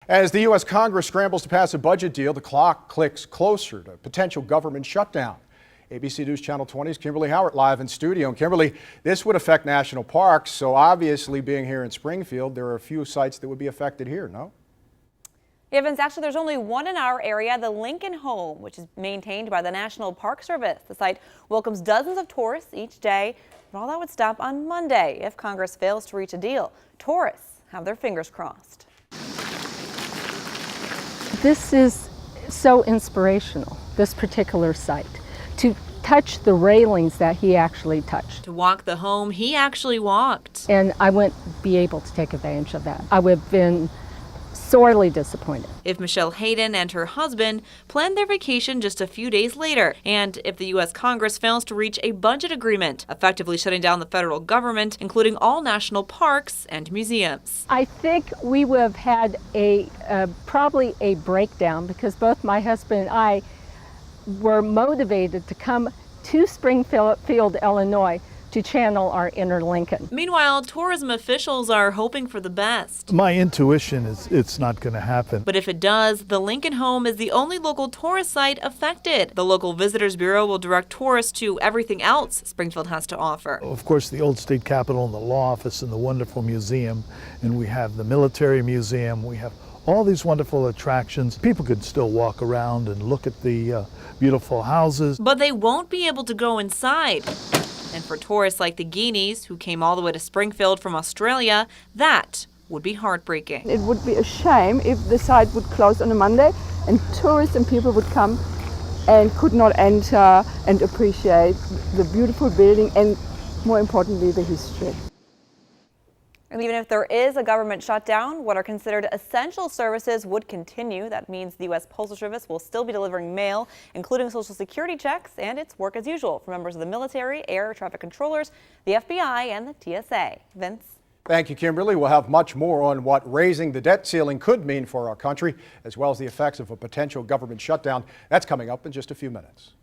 As the U.S. Congress scrambles to pass a budget deal, the clock clicks closer to potential government shutdown. ABC News Channel 20's Kimberly Howard live in studio. And Kimberly, this would affect national parks, so obviously being here in Springfield, there are a few sites that would be affected here, no? Yeah, Vince, actually there's only one in our area, the Lincoln Home, which is maintained by the National Park Service. The site welcomes dozens of tourists each day, but all that would stop on Monday if Congress fails to reach a deal. Tourists have their fingers crossed. This is so inspirational, this particular site, to touch the railings that he actually touched. To walk the home he actually walked. And I wouldn't be able to take advantage of that. I would have been sorely disappointed. If Michelle Hayden and her husband planned their vacation just a few days later, and if the U.S. Congress fails to reach a budget agreement, effectively shutting down the federal government, including all national parks and museums. I think we would have had probably a breakdown, because both my husband and I were motivated to come to Springfield, Illinois, to channel our inner Lincoln. Meanwhile, tourism officials are hoping for the best. My intuition is it's not going to happen. But if it does, the Lincoln Home is the only local tourist site affected. The local Visitors Bureau will direct tourists to everything else Springfield has to offer. Of course, the old state capitol and the law office and the wonderful museum, and we have the military museum, we have all these wonderful attractions. People could still walk around and look at the beautiful houses. But they won't be able to go inside. And for tourists like the Guineas, who came all the way to Springfield from Australia, that would be heartbreaking. It would be a shame if the site would close on a Monday and tourists and people would come and could not enter and appreciate the beautiful building and, more importantly, the history. And even if there is a government shutdown, what are considered essential services would continue. That means the U.S. Postal Service will still be delivering mail, including Social Security checks, and it's work as usual for members of the military, air traffic controllers, the FBI, and the TSA. Vince? Thank you, Kimberly. We'll have much more on what raising the debt ceiling could mean for our country, as well as the effects of a potential government shutdown. That's coming up in just a few minutes.